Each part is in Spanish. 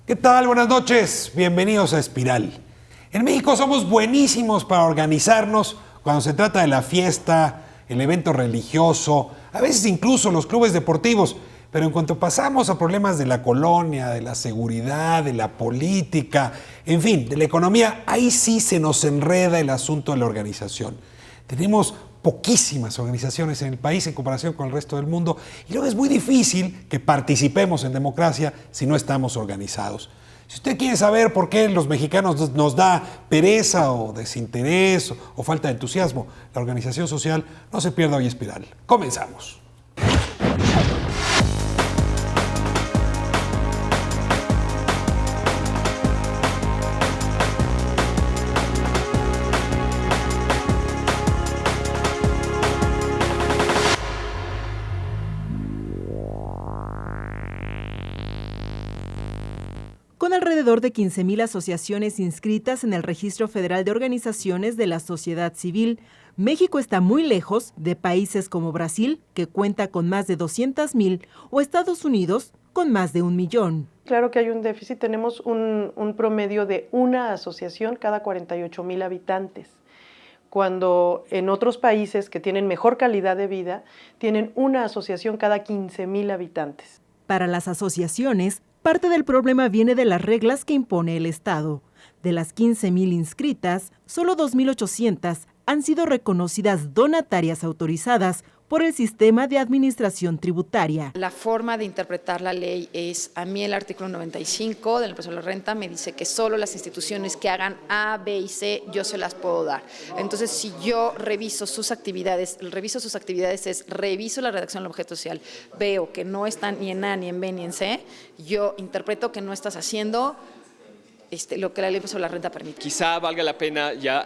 ¿Qué tal? Buenas noches. Bienvenidos a Espiral. En México somos buenísimos para organizarnos cuando se trata de la fiesta, el evento religioso, a veces incluso los clubes deportivos. Pero en cuanto pasamos a problemas de la colonia, de la seguridad, de la política, en fin, de la economía, ahí sí se nos enreda el asunto de la organización. Tenemos poquísimas organizaciones en el país en comparación con el resto del mundo y luego es muy difícil que participemos en democracia si no estamos organizados. Si usted quiere saber por qué los mexicanos nos da pereza o desinterés o falta de entusiasmo la organización social, no se pierda hoy Espiral. Comenzamos. Con alrededor de 15,000 asociaciones inscritas en el Registro Federal de Organizaciones de la Sociedad Civil, México está muy lejos de países como Brasil, que cuenta con más de 200,000, o Estados Unidos, con más de 1,000,000. Claro que hay un déficit, tenemos un promedio de una asociación cada 48,000 habitantes, cuando en otros países que tienen mejor calidad de vida, tienen una asociación cada 15,000 habitantes. Para las asociaciones, parte del problema viene de las reglas que impone el Estado. De las 15,000 inscritas, solo 2,800 han sido reconocidas donatarias autorizadas por el Sistema de Administración Tributaria. La forma de interpretar la ley es, a mí el artículo 95 del impuesto a la renta me dice que solo las instituciones que hagan A, B y C yo se las puedo dar. Entonces, si yo reviso sus actividades es reviso la redacción del objeto social, veo que no están ni en A, ni en B, ni en C, yo interpreto que no estás haciendo lo que la ley sobre la renta permite. Quizá valga la pena ya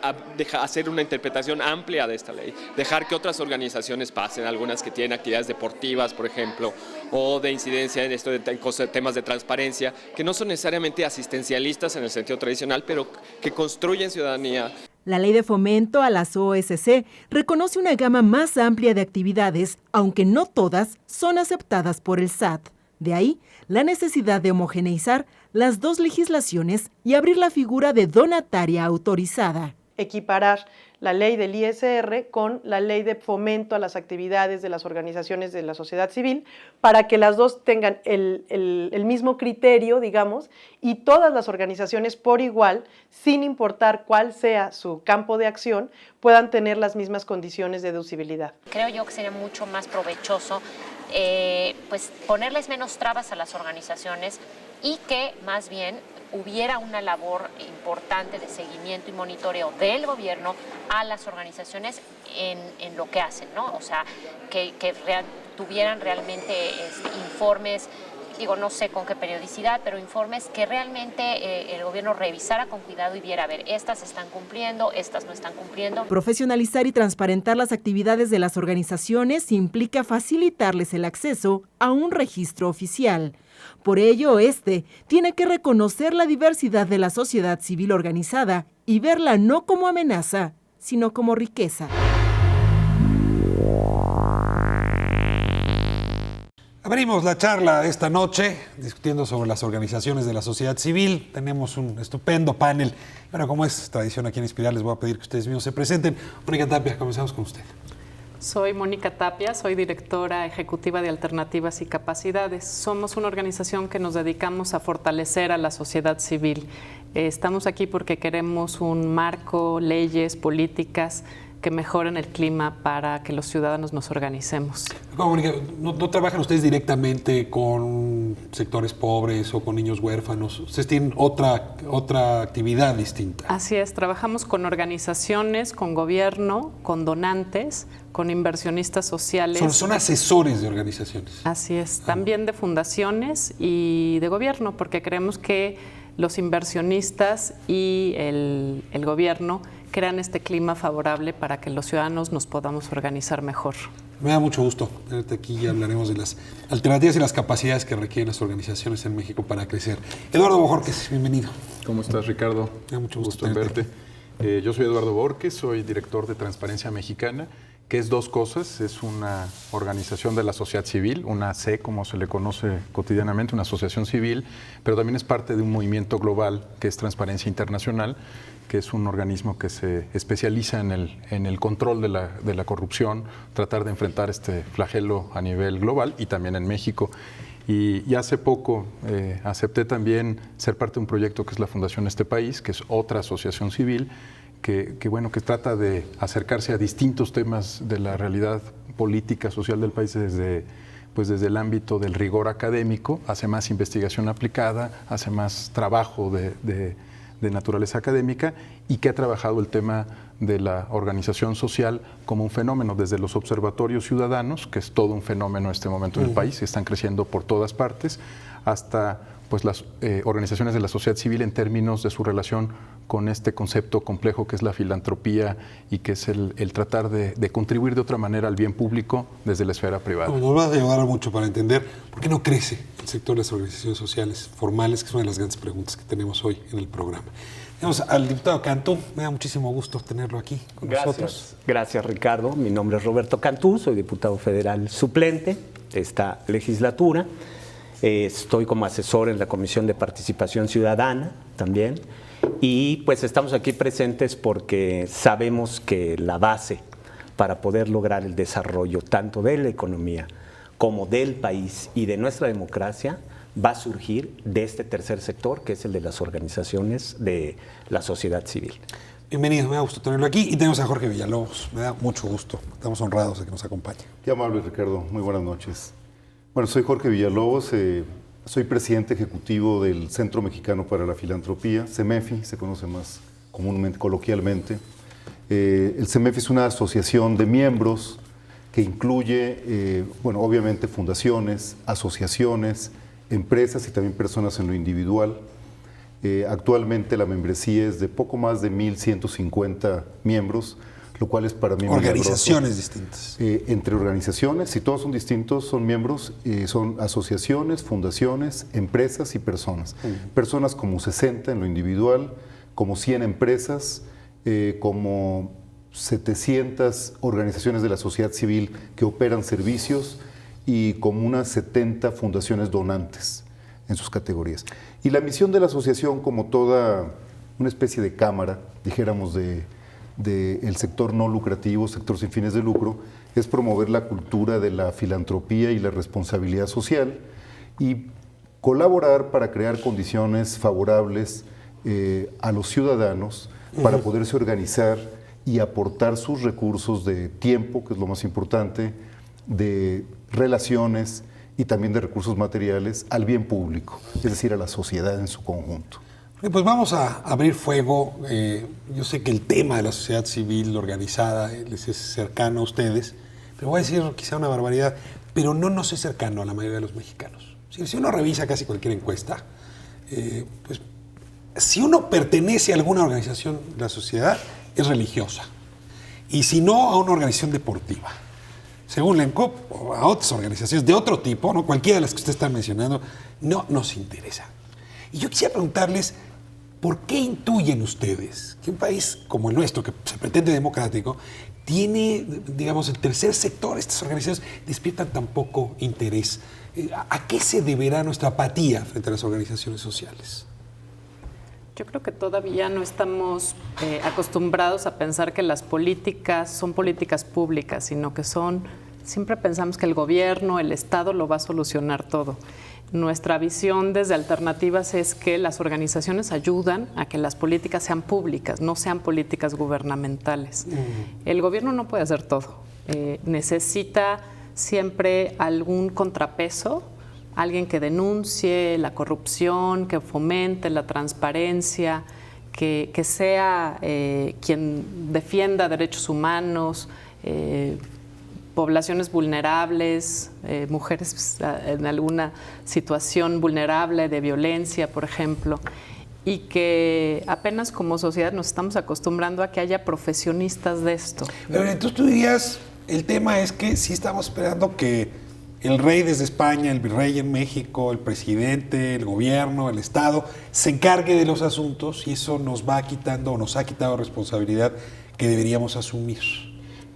hacer una interpretación amplia de esta ley, dejar que otras organizaciones pasen, algunas que tienen actividades deportivas, por ejemplo, o de incidencia en esto de temas de transparencia, que no son necesariamente asistencialistas en el sentido tradicional, pero que construyen ciudadanía. La Ley de Fomento a las OSC reconoce una gama más amplia de actividades, aunque no todas son aceptadas por el SAT. De ahí la necesidad de homogeneizar las dos legislaciones y abrir la figura de donataria autorizada. Equiparar la ley del ISR con la ley de fomento a las actividades de las organizaciones de la sociedad civil para que las dos tengan el mismo criterio, digamos, y todas las organizaciones por igual, sin importar cuál sea su campo de acción, puedan tener las mismas condiciones de deducibilidad. Creo yo que sería mucho más provechoso pues ponerles menos trabas a las organizaciones y que más bien hubiera una labor importante de seguimiento y monitoreo del gobierno a las organizaciones en lo que hacen, ¿no? O sea, que tuvieran realmente informes, digo, no sé con qué periodicidad, pero informes que realmente el gobierno revisara con cuidado y viera, a ver, estas están cumpliendo, estas no están cumpliendo. Profesionalizar y transparentar las actividades de las organizaciones implica facilitarles el acceso a un registro oficial. Por ello, tiene que reconocer la diversidad de la sociedad civil organizada y verla no como amenaza, sino como riqueza. Abrimos la charla esta noche discutiendo sobre las organizaciones de la sociedad civil. Tenemos un estupendo panel. Bueno, como es tradición aquí en Espiral, les voy a pedir que ustedes mismos se presenten. Mónica Tapia, comenzamos con usted. Soy Mónica Tapia, soy directora ejecutiva de Alternativas y Capacidades. Somos una organización que nos dedicamos a fortalecer a la sociedad civil. Estamos aquí porque queremos un marco, leyes, políticas que mejoren el clima para que los ciudadanos nos organicemos. Mónica, ¿no trabajan ustedes directamente con sectores pobres o con niños huérfanos? Ustedes tienen otra actividad distinta. Así es, trabajamos con organizaciones, con gobierno, con donantes, con inversionistas sociales. Son asesores de organizaciones. Así es, también de fundaciones y de gobierno, porque creemos que los inversionistas y el gobierno crean este clima favorable para que los ciudadanos nos podamos organizar mejor. Me da mucho gusto tenerte aquí y hablaremos de las alternativas y las capacidades que requieren las organizaciones en México para crecer. Eduardo Bojorquez, bienvenido. ¿Cómo estás, Ricardo? Me da mucho gusto en verte. Yo soy Eduardo Bojorquez, soy director de Transparencia Mexicana que es dos cosas. Es una organización de la sociedad civil, una AC, como se le conoce cotidianamente, una asociación civil, pero también es parte de un movimiento global que es Transparencia Internacional, que es un organismo que se especializa en el control de la corrupción, tratar de enfrentar este flagelo a nivel global y también en México. Y hace poco acepté también ser parte de un proyecto que es la Fundación Este País, que es otra asociación civil que trata de acercarse a distintos temas de la realidad política, social del país desde el ámbito del rigor académico, hace más investigación aplicada, hace más trabajo de naturaleza académica y que ha trabajado el tema de la organización social como un fenómeno desde los observatorios ciudadanos, que es todo un fenómeno en este momento en el país, que están creciendo por todas partes, hasta pues las organizaciones de la sociedad civil en términos de su relación con este concepto complejo que es la filantropía y que es el tratar de contribuir de otra manera al bien público desde la esfera privada. Nos va a ayudar mucho para entender por qué no crece el sector de las organizaciones sociales formales, que es una de las grandes preguntas que tenemos hoy en el programa. Tenemos al diputado Cantú, me da muchísimo gusto tenerlo aquí con nosotros. Gracias, Ricardo. Mi nombre es Roberto Cantú, soy diputado federal suplente de esta legislatura. Estoy como asesor en la Comisión de Participación Ciudadana también. Y pues estamos aquí presentes porque sabemos que la base para poder lograr el desarrollo tanto de la economía como del país y de nuestra democracia va a surgir de este tercer sector, que es el de las organizaciones de la sociedad civil. Bienvenido, me da gusto tenerlo aquí. Y tenemos a Jorge Villalobos, me da mucho gusto. Estamos honrados de que nos acompañe. Qué amable, Ricardo. Muy buenas noches. Bueno, soy Jorge Villalobos, soy presidente ejecutivo del Centro Mexicano para la Filantropía, CEMEFI, se conoce más comúnmente, coloquialmente. El CEMEFI es una asociación de miembros que incluye, obviamente fundaciones, asociaciones, empresas y también personas en lo individual. Actualmente la membresía es de poco más de 1,150 miembros, lo cual es para mí organizaciones distintas. Entre organizaciones, si todos son distintos, son miembros, son asociaciones, fundaciones, empresas y personas. Personas como 60 en lo individual, como 100 empresas, como 700 organizaciones de la sociedad civil que operan servicios y como unas 70 fundaciones donantes en sus categorías. Y la misión de la asociación, como toda una especie de cámara, dijéramos, del sector no lucrativo, sector sin fines de lucro, es promover la cultura de la filantropía y la responsabilidad social y colaborar para crear condiciones favorables a los ciudadanos para poderse organizar y aportar sus recursos de tiempo, que es lo más importante, de relaciones y también de recursos materiales al bien público, es decir, a la sociedad en su conjunto. Pues vamos a abrir fuego. Yo sé que el tema de la sociedad civil organizada les es cercano a ustedes, pero voy a decir quizá una barbaridad, pero no nos es cercano a la mayoría de los mexicanos. Si uno revisa casi cualquier encuesta, pues si uno pertenece a alguna organización de la sociedad, es religiosa. Y si no, a una organización deportiva. Según la ENCOP, o a otras organizaciones de otro tipo, ¿no? Cualquiera de las que usted está mencionando, no nos interesa. Y yo quisiera preguntarles, ¿por qué intuyen ustedes que un país como el nuestro, que se pretende democrático, tiene, digamos, el tercer sector, estas organizaciones despiertan tan poco interés? ¿A qué se deberá nuestra apatía frente a las organizaciones sociales? Yo creo que todavía no estamos acostumbrados a pensar que las políticas son políticas públicas, sino que siempre pensamos que el gobierno, el Estado lo va a solucionar todo. Nuestra visión desde Alternativas es que las organizaciones ayudan a que las políticas sean públicas, no sean políticas gubernamentales. El gobierno no puede hacer todo. Necesita siempre algún contrapeso, alguien que denuncie la corrupción, que fomente la transparencia, que sea quien defienda derechos humanos, poblaciones vulnerables, mujeres en alguna situación vulnerable de violencia, por ejemplo, y que apenas como sociedad nos estamos acostumbrando a que haya profesionistas de esto. Pero entonces tú dirías, el tema es que sí estamos esperando que el rey desde España, el virrey en México, el presidente, el gobierno, el Estado, se encargue de los asuntos y eso nos va quitando o nos ha quitado responsabilidad que deberíamos asumir.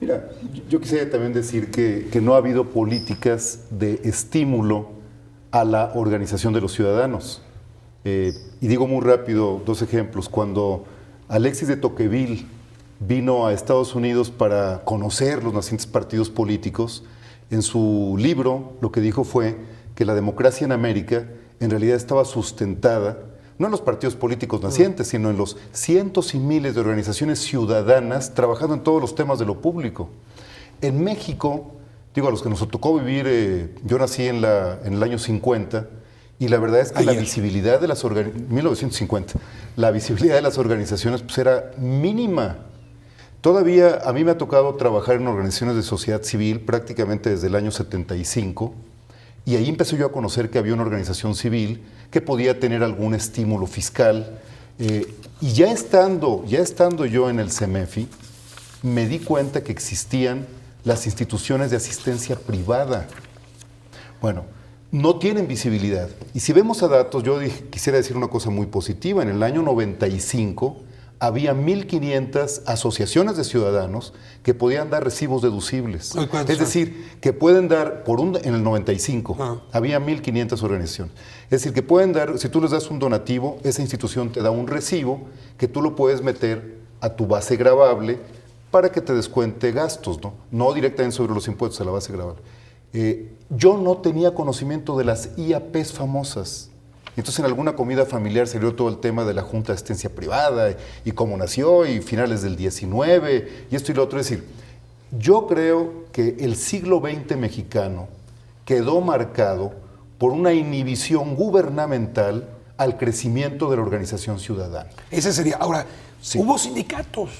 Mira, yo quisiera también decir que no ha habido políticas de estímulo a la organización de los ciudadanos. Y digo muy rápido 2 ejemplos. Cuando Alexis de Tocqueville vino a Estados Unidos para conocer los nacientes partidos políticos, en su libro lo que dijo fue que la democracia en América en realidad estaba sustentada no en los partidos políticos nacientes, sino en los cientos y miles de organizaciones ciudadanas trabajando en todos los temas de lo público. En México, digo, a los que nos tocó vivir, yo nací en el año 50, y la verdad es que la visibilidad de las 1950, la visibilidad de las organizaciones pues era mínima. Todavía a mí me ha tocado trabajar en organizaciones de sociedad civil prácticamente desde el año 75, y ahí empecé yo a conocer que había una organización civil que podía tener algún estímulo fiscal. Y ya estando yo en el CEMEFI, me di cuenta que existían las instituciones de asistencia privada. Bueno, no tienen visibilidad. Y si vemos a datos, quisiera decir una cosa muy positiva. En el año 95 había 1.500 asociaciones de ciudadanos que podían dar recibos deducibles. Es decir, que pueden dar, en el 95, había 1.500 organizaciones. Es decir, que pueden dar, si tú les das un donativo, esa institución te da un recibo que tú lo puedes meter a tu base gravable para que te descuente gastos, no directamente sobre los impuestos a la base gravable. Yo no tenía conocimiento de las IAPs famosas. Entonces en alguna comida familiar salió todo el tema de la Junta de Asistencia Privada y cómo nació y finales del 19 y esto y lo otro. Es decir, yo creo que el siglo XX mexicano quedó marcado por una inhibición gubernamental al crecimiento de la organización ciudadana. Ese sería. Ahora, hubo sindicatos.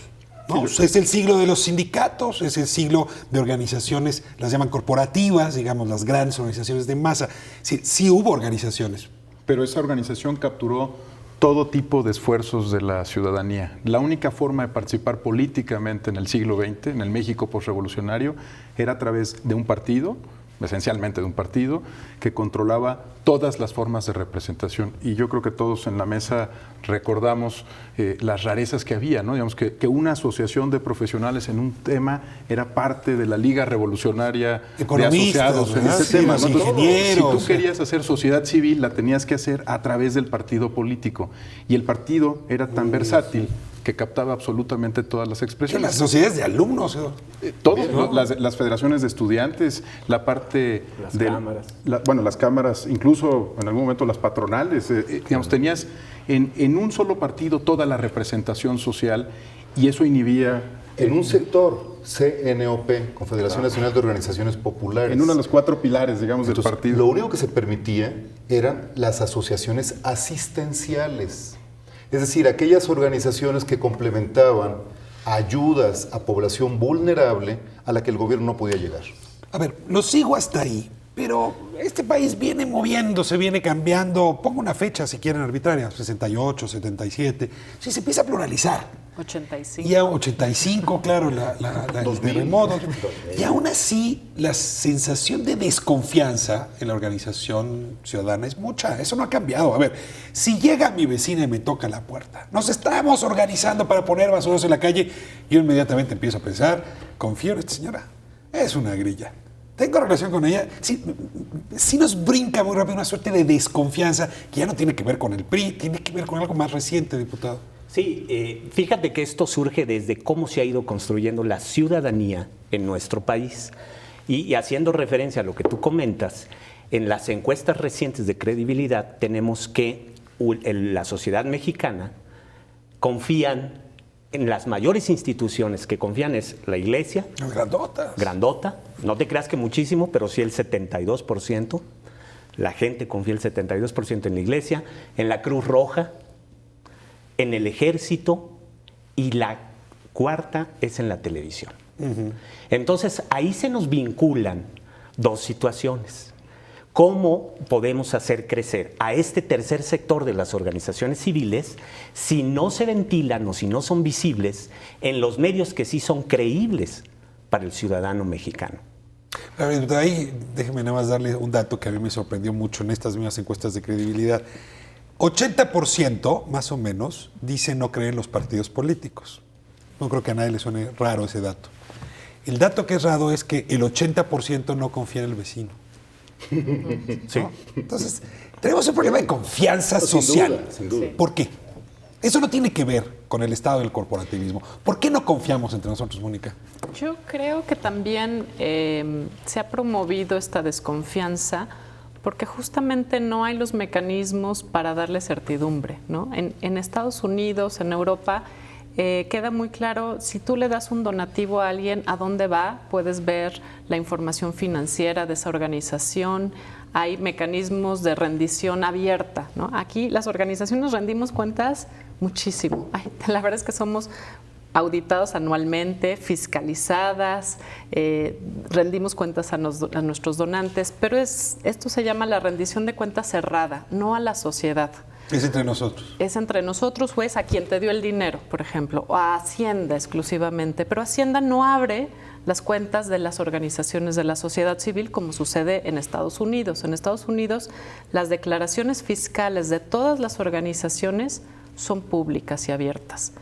¿No? Es el siglo de los sindicatos, es el siglo de organizaciones, las llaman corporativas, digamos, las grandes organizaciones de masa. Sí hubo organizaciones. Pero esa organización capturó todo tipo de esfuerzos de la ciudadanía. La única forma de participar políticamente en el siglo XX, en el México posrevolucionario, era a través de un partido, esencialmente de un partido, que controlaba todas las formas de representación. Y yo creo que todos en la mesa recordamos las rarezas que había, ¿no? Digamos que una asociación de profesionales en un tema era parte de la Liga Revolucionaria de Asociados en ese tema, ¿no? Entonces, si tú querías hacer sociedad civil, la tenías que hacer a través del partido político. Y el partido era tan versátil que captaba absolutamente todas las expresiones. Las sociedades de alumnos. Todos, ¿no? Las federaciones de estudiantes, la parte de cámaras. Las cámaras, incluso en algún momento las patronales, digamos, tenías en un solo partido toda la representación social y eso inhibía... En un sector, CNOP, Confederación Nacional de Organizaciones Populares. En uno de los 4 pilares, digamos, del partido. Lo único que se permitía eran las asociaciones asistenciales. Es decir, aquellas organizaciones que complementaban ayudas a población vulnerable a la que el gobierno no podía llegar. A ver, lo sigo hasta ahí, pero este país viene moviéndose, viene cambiando. Pongo una fecha, si quieren, arbitraria, 68, 77. Sí, se empieza a pluralizar. 85. Y a 85, claro, el terremoto. Y aún así, la sensación de desconfianza en la organización ciudadana es mucha. Eso no ha cambiado. A ver, si llega mi vecina y me toca la puerta, nos estamos organizando para poner basureros en la calle, yo inmediatamente empiezo a pensar, confío en esta señora, es una grilla. Tengo relación con ella. Sí nos brinca muy rápido una suerte de desconfianza que ya no tiene que ver con el PRI, tiene que ver con algo más reciente, diputado. Sí, fíjate que esto surge desde cómo se ha ido construyendo la ciudadanía en nuestro país. Y haciendo referencia a lo que tú comentas, en las encuestas recientes de credibilidad tenemos que la sociedad mexicana confían en las mayores instituciones que confían es la Iglesia. Grandota. No te creas que muchísimo, pero sí el 72%. La gente confía el 72% en la Iglesia, en la Cruz Roja, en el Ejército y la 4ª es en la televisión. Entonces, ahí se nos vinculan 2 situaciones. ¿Cómo podemos hacer crecer a este tercer sector de las organizaciones civiles si no se ventilan o si no son visibles en los medios que sí son creíbles para el ciudadano mexicano? A ver, ahí déjeme nada más darle un dato que a mí me sorprendió mucho en estas mismas encuestas de credibilidad. 80% más o menos dice no creer en los partidos políticos. No creo que a nadie le suene raro ese dato. El dato que es raro es que el 80% no confía en el vecino. Sí. ¿No? Entonces, tenemos un problema de confianza social. Sin duda. ¿Por qué? Eso no tiene que ver con el estado del corporativismo. ¿Por qué no confiamos entre nosotros, Mónica? Yo creo que también se ha promovido esta desconfianza porque justamente no hay los mecanismos para darle certidumbre, ¿no? En Estados Unidos, en Europa, queda muy claro, si tú le das un donativo a alguien, ¿a dónde va? Puedes ver la información financiera de esa organización, hay mecanismos de rendición abierta, ¿no? Aquí las organizaciones rendimos cuentas muchísimo. La verdad es que somos auditados anualmente, fiscalizadas, rendimos cuentas a nuestros donantes, pero esto se llama la rendición de cuentas cerrada, no a la sociedad. Es entre nosotros. Es entre nosotros o es a quien te dio el dinero, por ejemplo, o a Hacienda exclusivamente, pero Hacienda no abre las cuentas de las organizaciones de la sociedad civil como sucede en Estados Unidos. En Estados Unidos las declaraciones fiscales de todas las organizaciones son públicas y abiertas.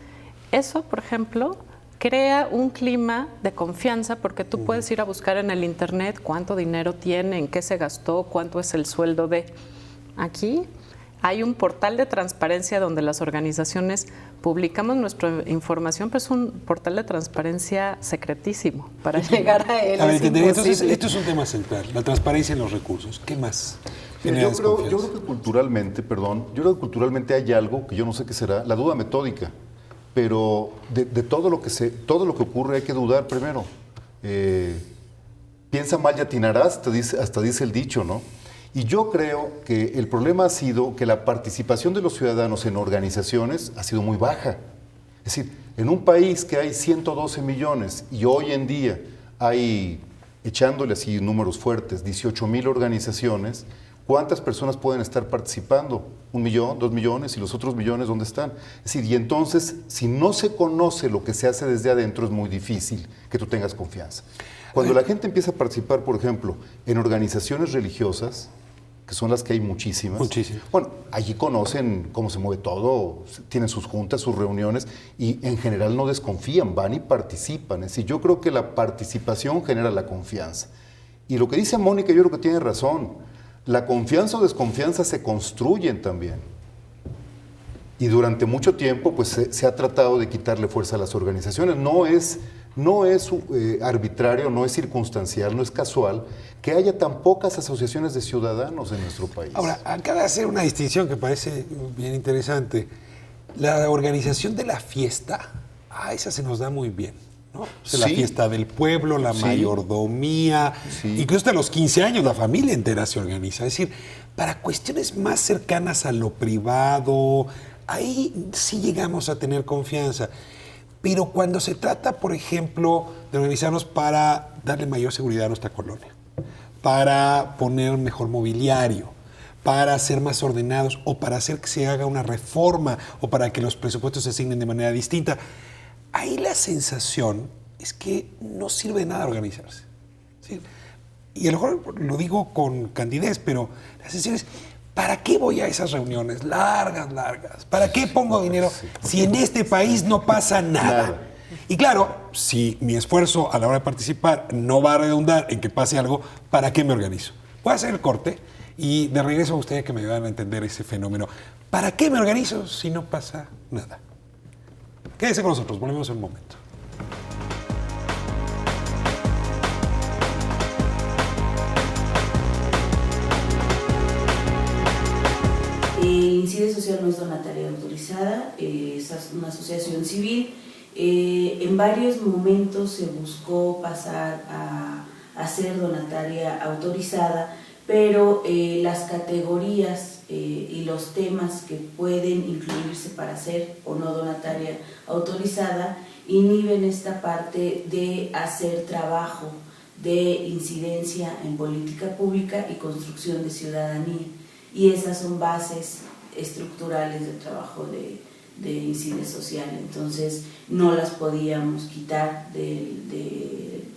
Eso, por ejemplo, crea un clima de confianza porque tú puedes ir a buscar en el internet cuánto dinero tiene, en qué se gastó, cuánto es el sueldo de. Aquí hay un portal de transparencia donde las organizaciones publicamos nuestra información, pero es un portal de transparencia secretísimo. Para llegar a él es imposible. Entonces, esto es un tema central, la transparencia en los recursos. ¿Qué más? Yo creo que culturalmente hay algo que yo no sé qué será, la duda metódica. Pero de todo lo que ocurre hay que dudar primero. Piensa mal y atinarás, hasta dice el dicho, ¿no? Y yo creo que el problema ha sido que la participación de los ciudadanos en organizaciones ha sido muy baja. Es decir, en un país que hay 112 millones y hoy en día hay, echándole así números fuertes, 18,000 organizaciones, ¿cuántas personas pueden estar participando? 1 millón, 2 millones, y los otros millones, ¿dónde están? Es decir, y entonces, si no se conoce lo que se hace desde adentro, es muy difícil que tú tengas confianza. Cuando la gente empieza a participar, por ejemplo, en organizaciones religiosas, que son las que hay muchísimas. Bueno, allí conocen cómo se mueve todo, tienen sus juntas, sus reuniones, y en general no desconfían, van y participan. Es decir, yo creo que la participación genera la confianza. Y lo que dice Mónica, yo creo que tiene razón. La confianza o desconfianza se construyen también. Y durante mucho tiempo pues, se ha tratado de quitarle fuerza a las organizaciones. No es arbitrario, no es circunstancial, no es casual que haya tan pocas asociaciones de ciudadanos en nuestro país. Ahora, acaba de hacer una distinción que parece bien interesante. La organización de la fiesta, esa se nos da muy bien, ¿no? O sea, la fiesta del pueblo, la mayordomía, incluso hasta los 15 años la familia entera se organiza. Es decir, para cuestiones más cercanas a lo privado, ahí sí llegamos a tener confianza. Pero cuando se trata, por ejemplo, de organizarnos para darle mayor seguridad a nuestra colonia, para poner mejor mobiliario, para ser más ordenados o para hacer que se haga una reforma o para que los presupuestos se asignen de manera distinta, ahí la sensación es que no sirve de nada organizarse. ¿Sí? Y a lo mejor lo digo con candidez, pero la sensación es, ¿para qué voy a esas reuniones largas? ¿Para qué pongo dinero si en este país no pasa nada? Y claro, si mi esfuerzo a la hora de participar no va a redundar en que pase algo, ¿para qué me organizo? Voy a hacer el corte y de regreso a ustedes que me ayudan a entender ese fenómeno. ¿Para qué me organizo si no pasa nada? Quédense con nosotros, volvemos en un momento. Incide Social no es donataria autorizada, es una asociación civil. En varios momentos se buscó pasar a ser donataria autorizada, pero las categorías y los temas que pueden incluirse para ser o no donataria autorizada inhiben esta parte de hacer trabajo de incidencia en política pública y construcción de ciudadanía. Y esas son bases estructurales del trabajo de incidencia social. Entonces no las podíamos quitar del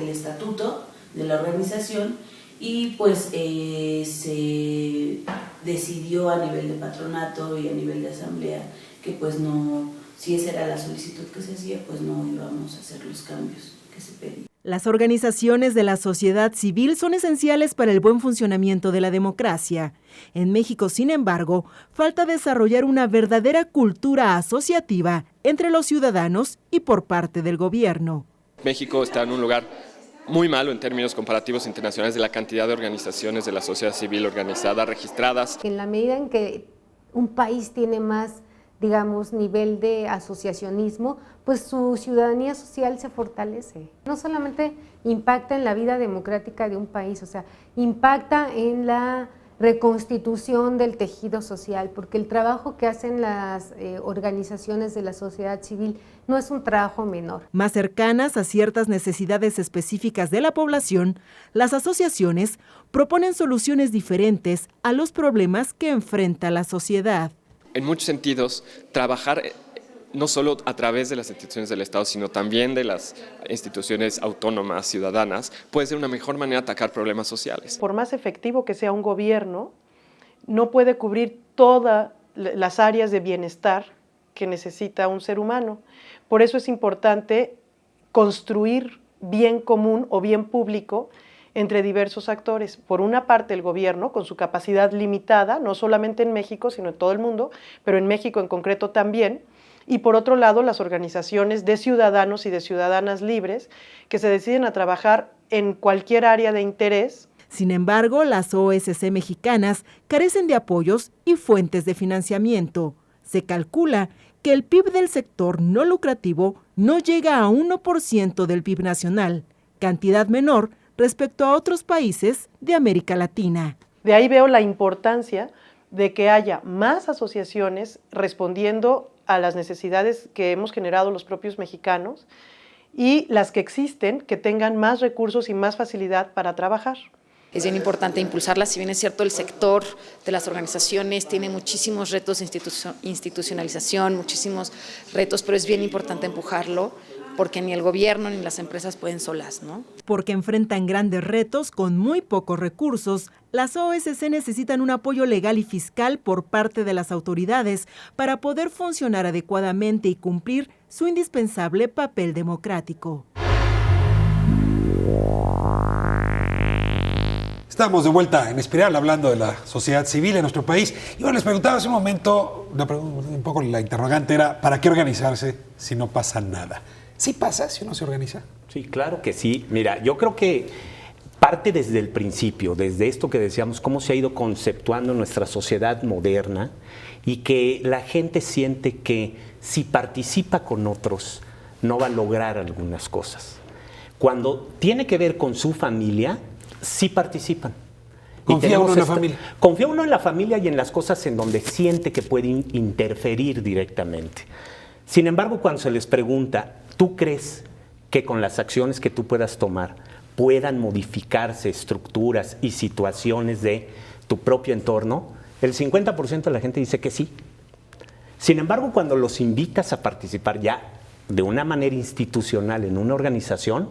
estatuto de la organización y pues se decidió a nivel de patronato y a nivel de asamblea que pues no si esa era la solicitud que se hacía, pues no íbamos a hacer los cambios que se pedían. Las organizaciones de la sociedad civil son esenciales para el buen funcionamiento de la democracia. En México, sin embargo, falta desarrollar una verdadera cultura asociativa entre los ciudadanos y por parte del gobierno. México está en un lugar muy malo en términos comparativos internacionales de la cantidad de organizaciones de la sociedad civil organizada, registradas. En la medida en que un país tiene más, digamos, nivel de asociacionismo, pues su ciudadanía social se fortalece. No solamente impacta en la vida democrática de un país, o sea, impacta en la reconstitución del tejido social, porque el trabajo que hacen las organizaciones de la sociedad civil no es un trabajo menor. Más cercanas a ciertas necesidades específicas de la población, las asociaciones proponen soluciones diferentes a los problemas que enfrenta la sociedad. En muchos sentidos, trabajar no solo a través de las instituciones del Estado, sino también de las instituciones autónomas, ciudadanas, puede ser una mejor manera de atacar problemas sociales. Por más efectivo que sea un gobierno, no puede cubrir todas las áreas de bienestar que necesita un ser humano. Por eso es importante construir bien común o bien público entre diversos actores. Por una parte, el gobierno, con su capacidad limitada, no solamente en México, sino en todo el mundo, pero en México en concreto también, y por otro lado, las organizaciones de ciudadanos y de ciudadanas libres que se deciden a trabajar en cualquier área de interés. Sin embargo, las OSC mexicanas carecen de apoyos y fuentes de financiamiento. Se calcula que el PIB del sector no lucrativo no llega a 1% del PIB nacional, cantidad menor respecto a otros países de América Latina. De ahí veo la importancia de que haya más asociaciones respondiendo a las necesidades que hemos generado los propios mexicanos y las que existen que tengan más recursos y más facilidad para trabajar. Es bien importante impulsarlas, si bien es cierto el sector de las organizaciones tiene muchísimos retos de institucionalización, muchísimos retos, pero es bien importante empujarlo porque ni el gobierno ni las empresas pueden solas, ¿no? Porque enfrentan grandes retos con muy pocos recursos, las OSC necesitan un apoyo legal y fiscal por parte de las autoridades para poder funcionar adecuadamente y cumplir su indispensable papel democrático. Estamos de vuelta en Espiral hablando de la sociedad civil en nuestro país. Y bueno, les preguntaba hace un momento, un poco la interrogante era, ¿para qué organizarse si no pasa nada? ¿Sí pasa si uno se organiza? Sí, claro que sí. Mira, yo creo que parte desde el principio, desde esto que decíamos, cómo se ha ido conceptuando nuestra sociedad moderna y que la gente siente que si participa con otros no va a lograr algunas cosas. Cuando tiene que ver con su familia, sí participan. ¿Confía uno en la familia? Confía uno en la familia y en las cosas en donde siente que puede interferir directamente. Sin embargo, cuando se les pregunta, ¿tú crees que con las acciones que tú puedas tomar puedan modificarse estructuras y situaciones de tu propio entorno? El 50% de la gente dice que sí. Sin embargo, cuando los invitas a participar ya de una manera institucional en una organización,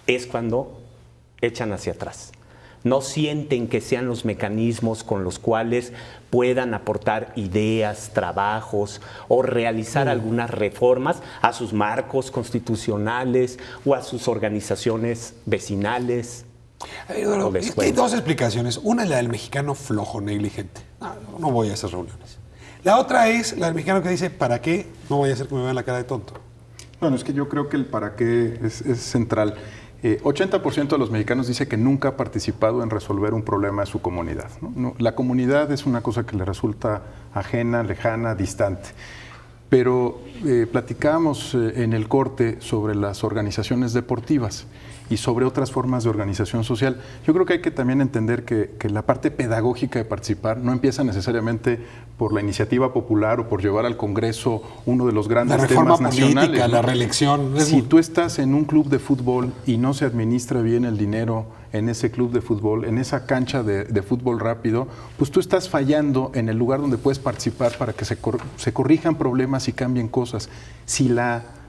es cuando echan hacia atrás. No sienten que sean los mecanismos con los cuales puedan aportar ideas, trabajos o realizar algunas reformas a sus marcos constitucionales o a sus organizaciones vecinales. Eduardo, hay dos explicaciones. Una es la del mexicano flojo, negligente. No voy a esas reuniones. La otra es la del mexicano que dice, ¿para qué? No voy a hacer que me vean la cara de tonto. Bueno, es que yo creo que el para qué es central. 80% de los mexicanos dice que nunca ha participado en resolver un problema de su comunidad, ¿no? La comunidad es una cosa que le resulta ajena, lejana, distante. Pero platicábamos en el corte sobre las organizaciones deportivas y sobre otras formas de organización social. Yo creo que hay que también entender que la parte pedagógica de participar no empieza necesariamente por la iniciativa popular o por llevar al Congreso uno de los grandes temas nacionales. La reforma política, la reelección. Si tú estás en un club de fútbol y no se administra bien el dinero en ese club de fútbol, en esa cancha de fútbol rápido, pues tú estás fallando en el lugar donde puedes participar para que se corrijan problemas y cambien cosas. Si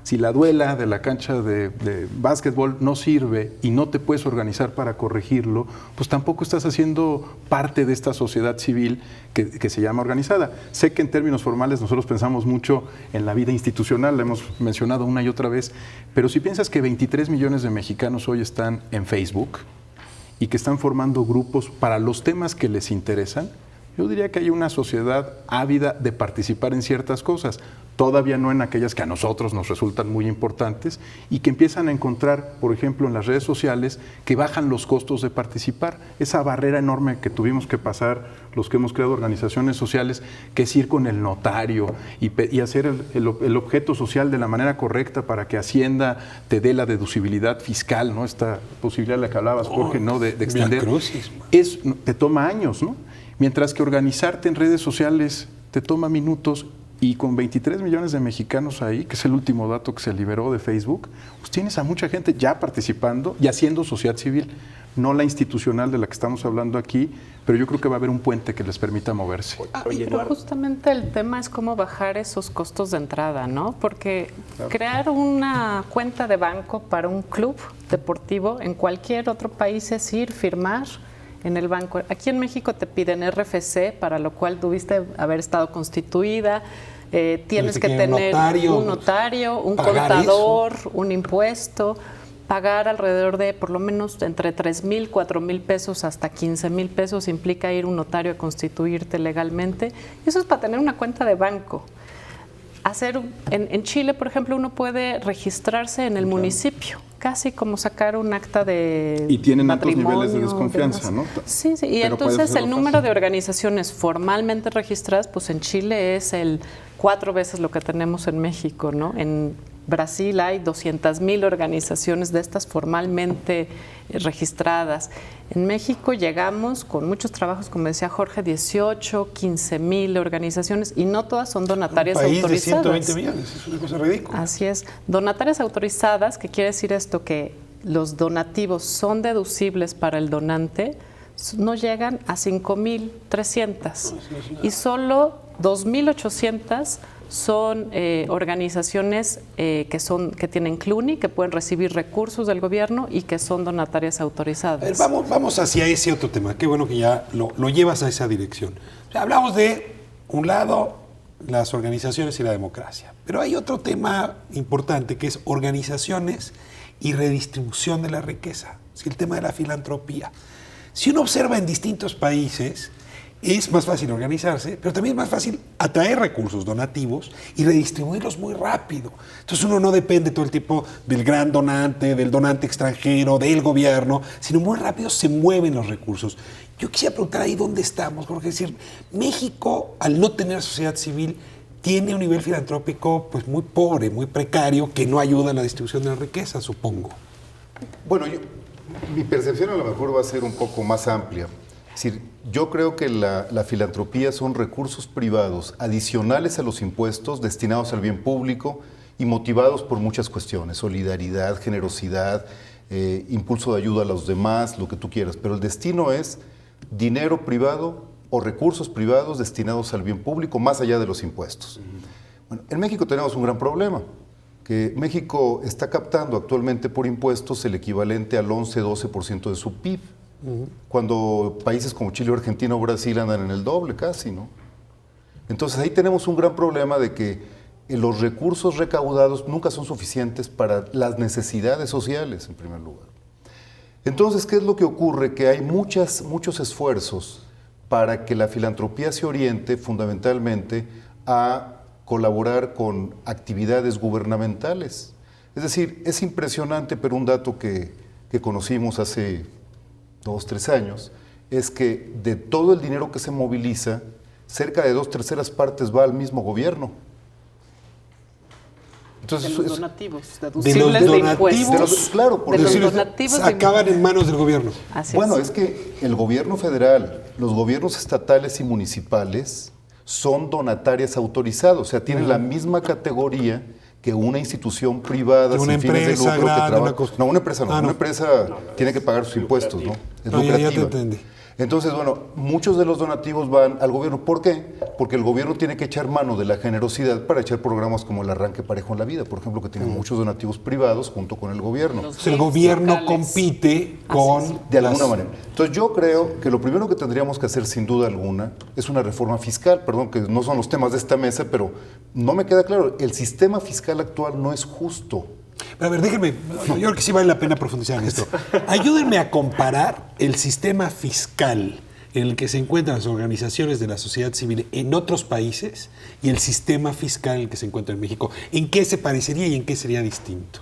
Si la duela de la cancha de básquetbol no sirve y no te puedes organizar para corregirlo, pues tampoco estás haciendo parte de esta sociedad civil que se llama organizada. Sé que en términos formales nosotros pensamos mucho en la vida institucional, la hemos mencionado una y otra vez, pero si piensas que 23 millones de mexicanos hoy están en Facebook y que están formando grupos para los temas que les interesan, yo diría que hay una sociedad ávida de participar en ciertas cosas, todavía no en aquellas que a nosotros nos resultan muy importantes y que empiezan a encontrar, por ejemplo, en las redes sociales, que bajan los costos de participar. Esa barrera enorme que tuvimos que pasar los que hemos creado organizaciones sociales, que es ir con el notario y hacer el objeto social de la manera correcta para que Hacienda te dé la deducibilidad fiscal, ¿no? Esta posibilidad de la que hablabas, Jorge, ¿no? de extender. Te toma años, ¿no? Mientras que organizarte en redes sociales te toma minutos, y con 23 millones de mexicanos ahí, que es el último dato que se liberó de Facebook, pues tienes a mucha gente ya participando y haciendo sociedad civil, no la institucional de la que estamos hablando aquí, pero yo creo que va a haber un puente que les permita moverse. Pero justamente el tema es cómo bajar esos costos de entrada, ¿no? Porque crear una cuenta de banco para un club deportivo en cualquier otro país es ir, firmar en el banco. Aquí en México te piden RFC, para lo cual tuviste haber estado constituida, tienes que tener un notario, un contador, un impuesto, pagar alrededor de por lo menos entre 3,000, 4,000 pesos hasta 15,000 pesos implica ir a un notario a constituirte legalmente. Y eso es para tener una cuenta de banco. En Chile, por ejemplo, uno puede registrarse en el municipio, casi como sacar un acta de y tienen altos matrimonio, niveles de desconfianza, ¿no? Sí, y entonces el número de organizaciones formalmente registradas, pues en Chile es 4 veces lo que tenemos en México, ¿no? En Brasil hay 200,000 organizaciones de estas formalmente registradas. En México llegamos con muchos trabajos, como decía Jorge, 18, 15,000 organizaciones y no todas son donatarias autorizadas. Un país de 120 millones, es una cosa ridícula. Así es. Donatarias autorizadas, ¿qué quiere decir esto? Que los donativos son deducibles para el donante, no llegan a 5,300 y solo 2,800 son organizaciones que tienen CLUNY, que pueden recibir recursos del gobierno y que son donatarias autorizadas. A ver, vamos hacia ese otro tema. Qué bueno que ya lo llevas a esa dirección. O sea, hablamos de, un lado, las organizaciones y la democracia. Pero hay otro tema importante que es organizaciones y redistribución de la riqueza. Es el tema de la filantropía. Si uno observa en distintos países, es más fácil organizarse, pero también es más fácil atraer recursos donativos y redistribuirlos muy rápido. Entonces uno no depende todo el tiempo del gran donante, del donante extranjero, del gobierno, sino muy rápido se mueven los recursos. Yo quisiera preguntar ahí dónde estamos, porque es decir, México, al no tener sociedad civil, tiene un nivel filantrópico pues muy pobre, muy precario, que no ayuda a la distribución de la riqueza, supongo. Bueno, mi percepción a lo mejor va a ser un poco más amplia. Es decir, yo creo que la filantropía son recursos privados adicionales a los impuestos destinados al bien público y motivados por muchas cuestiones, solidaridad, generosidad, impulso de ayuda a los demás, lo que tú quieras, pero el destino es dinero privado o recursos privados destinados al bien público más allá de los impuestos. Bueno, en México tenemos un gran problema, que México está captando actualmente por impuestos el equivalente al 11-12% de su PIB. Cuando países como Chile, Argentina o Brasil andan en el doble casi, ¿no? Entonces ahí tenemos un gran problema de que los recursos recaudados nunca son suficientes para las necesidades sociales, en primer lugar. Entonces, ¿qué es lo que ocurre? Que hay muchos esfuerzos para que la filantropía se oriente fundamentalmente a colaborar con actividades gubernamentales. Es decir, es impresionante, pero un dato que conocimos hace 2-3 años, es que de todo el dinero que se moviliza, cerca de 2/3 partes va al mismo gobierno. Entonces, de los donativos, deducibles de impuestos. Claro, porque los donativos acaban en manos del gobierno. Bueno, es que el gobierno federal, los gobiernos estatales y municipales son donatarias autorizadas, o sea, tienen la misma categoría que una institución privada sin fines de lucro que trabaja. No, una empresa no. Una empresa tiene que pagar sus impuestos, ¿no? Es lucrativa. Ya te entendí. Entonces, bueno, muchos de los donativos van al gobierno. ¿Por qué? Porque el gobierno tiene que echar mano de la generosidad para echar programas como el Arranque Parejo en la Vida, por ejemplo, que tiene muchos donativos privados junto con el gobierno. El gobierno compite con... De alguna manera. Entonces, yo creo que lo primero que tendríamos que hacer, sin duda alguna, es una reforma fiscal. Perdón, que no son los temas de esta mesa, pero no me queda claro. El sistema fiscal actual no es justo. Pero a ver, déjenme, yo creo que sí vale la pena profundizar en esto. Ayúdenme a comparar el sistema fiscal en el que se encuentran las organizaciones de la sociedad civil en otros países y el sistema fiscal en el que se encuentra en México. ¿En qué se parecería y en qué sería distinto?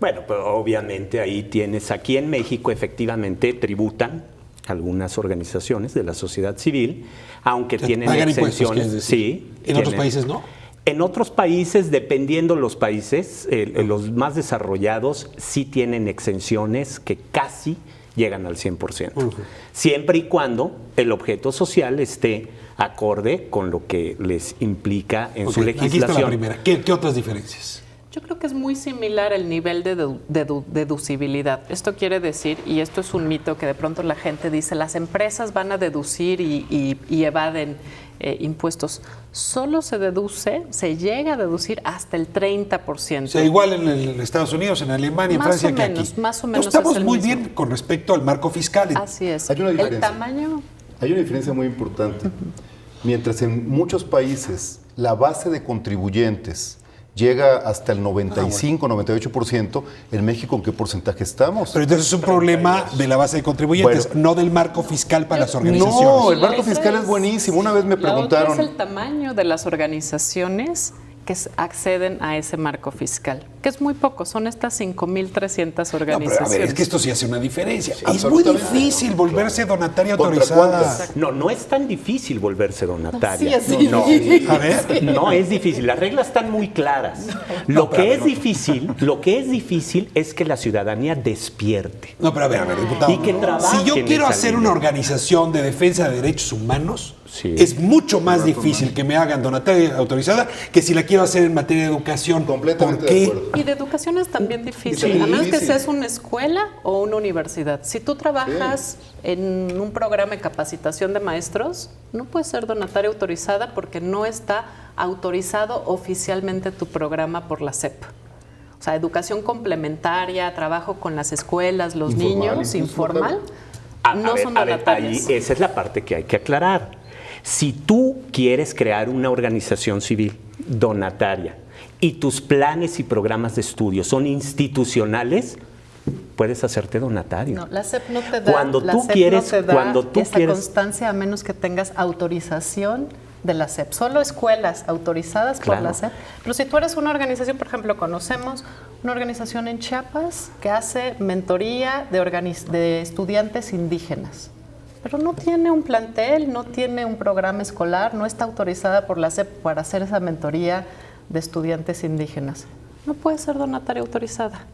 Bueno, pues obviamente ahí tienes, aquí en México efectivamente tributan algunas organizaciones de la sociedad civil, aunque tienen exenciones. Sí. ¿En otros países no? En otros países, dependiendo los países, los más desarrollados sí tienen exenciones que casi llegan al 100%. Siempre y cuando el objeto social esté acorde con lo que les implica en su legislación. Aquí está la primera. ¿Qué otras diferencias? Yo creo que es muy similar el nivel de deducibilidad. Esto quiere decir, y esto es un mito que de pronto la gente dice, las empresas van a deducir y evaden impuestos. Solo se llega a deducir hasta el 30%. O sea, igual en Estados Unidos, en Alemania, en Francia que aquí. Más o menos. Estamos muy bien con respecto al marco fiscal. Así es. Hay una diferencia. El tamaño. Hay una diferencia muy importante. Mientras en muchos países la base de contribuyentes llega hasta el 95, 98%, en México, ¿en qué porcentaje estamos? Pero entonces es un problema de la base de contribuyentes, no del marco fiscal para las organizaciones. No, el marco fiscal es buenísimo. Una vez me preguntaron... La otra es el tamaño de las organizaciones que acceden a ese marco fiscal, que es muy poco, son estas 5.300 organizaciones. No, pero a ver, es que esto sí hace una diferencia. Sí, es muy difícil volverse donataria autorizada. No es tan difícil volverse donataria. Sí, es difícil. A ver. No es difícil, las reglas están muy claras. Lo que es difícil es que la ciudadanía despierte. No, pero a ver, diputado. Y que trabaje. Si yo quiero hacer una organización de defensa de derechos humanos, es mucho más difícil que me hagan donataria autorizada que si la quiero hacer en materia de educación. Completamente ¿Por qué? de acuerdo. Y de educación es también difícil, a menos que seas una escuela o una universidad. Si tú trabajas en un programa de capacitación de maestros, no puedes ser donataria autorizada porque no está autorizado oficialmente tu programa por la SEP. O sea, educación complementaria, trabajo con las escuelas, los niños, informal, no son donatarias. Ahí, esa es la parte que hay que aclarar. Si tú quieres crear una organización civil donataria y tus planes y programas de estudio son institucionales, puedes hacerte donatario. No, la SEP no te da, cuando tú quieres constancia a menos que tengas autorización de la SEP. Solo escuelas autorizadas por la SEP. Pero si tú eres una organización, por ejemplo, conocemos una organización en Chiapas que hace mentoría de estudiantes indígenas. Pero no tiene un plantel, no tiene un programa escolar, no está autorizada por la SEP para hacer esa mentoría de estudiantes indígenas. No puede ser donataria autorizada.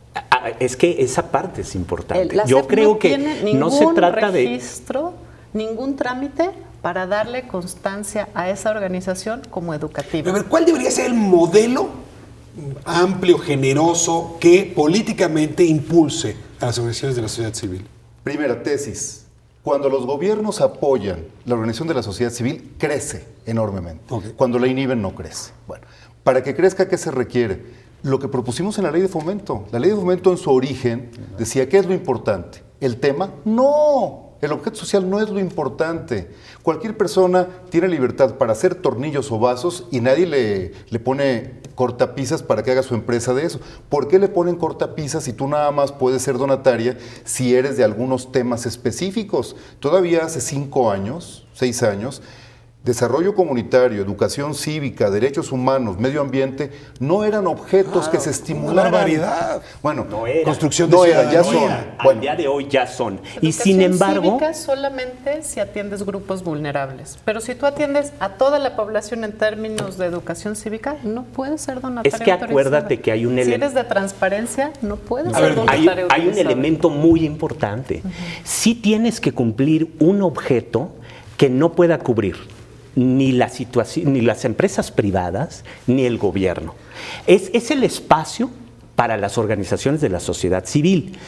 Es que esa parte es importante. Yo SEP creo que no se trata de registro, ningún trámite para darle constancia a esa organización como educativa. A ver, ¿cuál debería ser el modelo amplio, generoso, que políticamente impulse a las organizaciones de la sociedad civil? Primera tesis. Cuando los gobiernos apoyan la organización de la sociedad civil, crece enormemente. Cuando la inhiben, no crece. Bueno, para que crezca, ¿qué se requiere? Lo que propusimos en la ley de fomento. La ley de fomento en su origen decía, ¿qué es lo importante? ¿El tema? No. El objeto social no es lo importante. Cualquier persona tiene libertad para hacer tornillos o vasos y nadie le pone cortapisas para que haga su empresa de eso. ¿Por qué le ponen cortapisas si tú nada más puedes ser donataria si eres de algunos temas específicos? Todavía hace 5 años, 6 años, desarrollo comunitario, educación cívica, derechos humanos, medio ambiente, no eran objetos que se estimularan. Una variedad. Bueno, construcción de ciudadanía. ya son. Al día de hoy ya son. Y sin Educación embargo... cívica solamente si atiendes grupos vulnerables. Pero si tú atiendes a toda la población en términos de educación cívica, no puedes ser donataria Es que autorizada. acuérdate que hay un Si elemento... eres de transparencia, no puedes A ser ver, donataria autorizada. hay un elemento muy importante. Sí tienes que cumplir un objeto que no pueda cubrir ni la situación, ni las empresas privadas, ni el gobierno. Es el espacio para las organizaciones de la sociedad civil.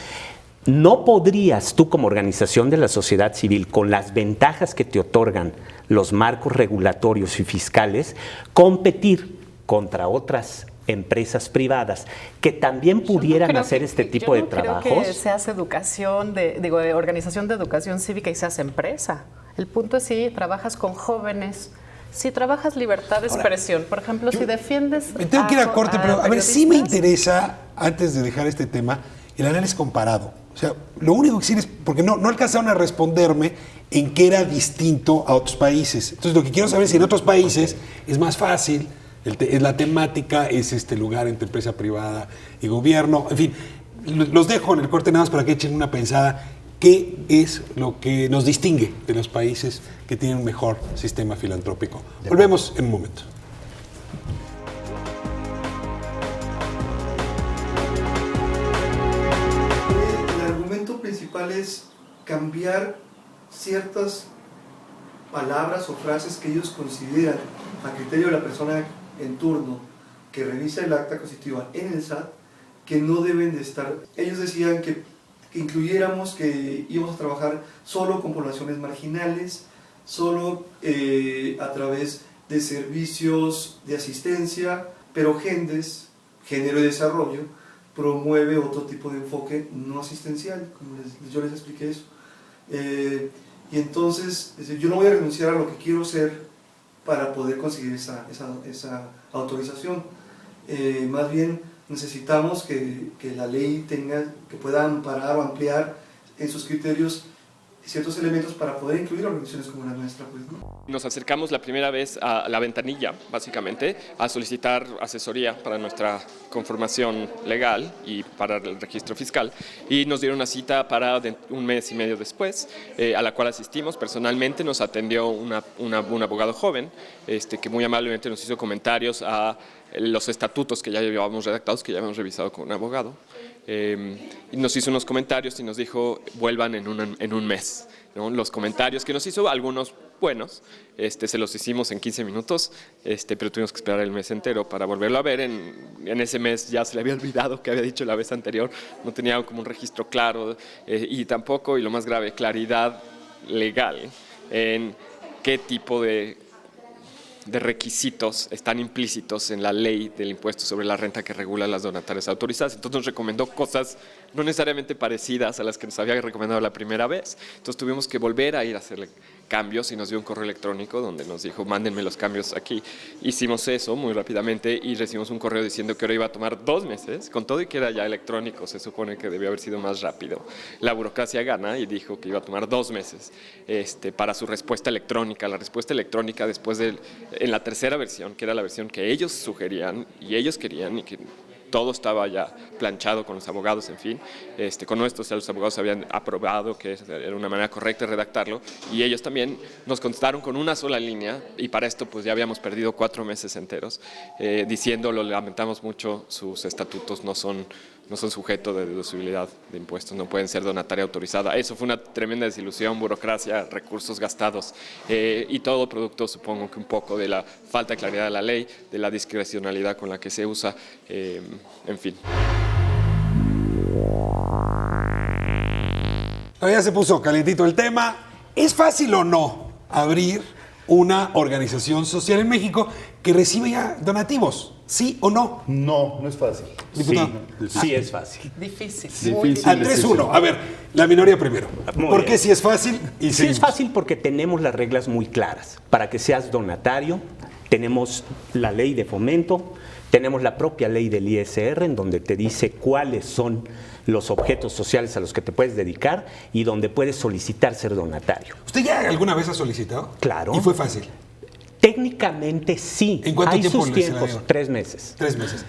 No podrías tú como organización de la sociedad civil, con las ventajas que te otorgan los marcos regulatorios y fiscales, competir contra otras empresas privadas que también pudieran hacer este tipo de trabajos. Creo que se hace educación, de organización de educación cívica y se hace empresa. El punto es si trabajas con jóvenes, si trabajas libertad de expresión. Por ejemplo, si defiendes... Me tengo que ir a corte, pero a ver, sí me interesa, antes de dejar este tema, el análisis comparado. O sea, lo único que sí es, porque no alcanzaron a responderme en qué era distinto a otros países. Entonces, lo que quiero saber es si en otros países es más fácil, es la temática, es este lugar entre empresa privada y gobierno. En fin, los dejo en el corte nada más para que echen una pensada. ¿Qué es lo que nos distingue de los países que tienen un mejor sistema filantrópico? Volvemos en un momento. El argumento principal es cambiar ciertas palabras o frases que ellos consideran a criterio de la persona en turno que revisa el acta constitutiva en el SAT, que no deben de estar. Ellos decían que incluyéramos que íbamos a trabajar solo con poblaciones marginales, solo a través de servicios de asistencia, pero GENDES, Género y Desarrollo, promueve otro tipo de enfoque no asistencial, como yo les expliqué eso. Y entonces, yo no voy a renunciar a lo que quiero ser para poder conseguir esa autorización. Más bien necesitamos que la ley que pueda amparar o ampliar en sus criterios ciertos elementos para poder incluir organizaciones como la nuestra. Pues, ¿no? Nos acercamos la primera vez a la ventanilla, básicamente, a solicitar asesoría para nuestra conformación legal y para el registro fiscal, y nos dieron una cita para un mes y medio después, a la cual asistimos. Personalmente nos atendió un abogado joven, que muy amablemente nos hizo comentarios a los estatutos que ya llevábamos redactados, que ya habíamos revisado con un abogado. Y nos hizo unos comentarios y nos dijo, vuelvan en un mes, ¿no? Los comentarios que nos hizo, algunos buenos, se los hicimos en 15 minutos, pero tuvimos que esperar el mes entero para volverlo a ver. En ese mes ya se le había olvidado que había dicho la vez anterior, no tenía como un registro claro, y tampoco, y lo más grave, claridad legal en qué tipo de requisitos están implícitos en la ley del impuesto sobre la renta que regula las donatarias autorizadas. Entonces nos recomendó cosas no necesariamente parecidas a las que nos había recomendado la primera vez. Entonces tuvimos que volver a ir a hacerle cambios y nos dio un correo electrónico donde nos dijo, mándenme los cambios aquí. Hicimos eso muy rápidamente y recibimos un correo diciendo que ahora iba a tomar 2 meses, con todo y que era ya electrónico, se supone que debió haber sido más rápido. La burocracia gana y dijo que iba a tomar 2 meses para su respuesta electrónica. La respuesta electrónica después en la tercera versión, que era la versión que ellos sugerían y ellos querían y que todo estaba ya planchado con los abogados, en fin. Con esto, los abogados habían aprobado que era una manera correcta de redactarlo y ellos también nos contestaron con una sola línea y para esto pues ya habíamos perdido 4 meses enteros diciendo, lo lamentamos mucho, sus estatutos no son sujetos de deducibilidad de impuestos, no pueden ser donataria autorizada. Eso fue una tremenda desilusión, burocracia, recursos gastados y todo producto, supongo que un poco de la falta de claridad de la ley, de la discrecionalidad con la que se usa, en fin. Ya se puso calientito el tema. ¿Es fácil o no abrir una organización social en México que recibe ya donativos? ¿Sí o no? No, no es fácil. Diputado. Sí es fácil. Difícil. A 3-1. A ver, la minoría primero. ¿Por qué sí es fácil? Y sí es fácil porque tenemos las reglas muy claras. Para que seas donatario, tenemos la ley de fomento, tenemos la propia ley del ISR, en donde te dice cuáles son los objetos sociales a los que te puedes dedicar y donde puedes solicitar ser donatario. ¿Usted ya alguna vez ha solicitado? Claro. ¿Y fue fácil? Técnicamente sí. ¿En cuánto Hay tiempo sus se la tiempos, dieron? 3 meses. 3 meses.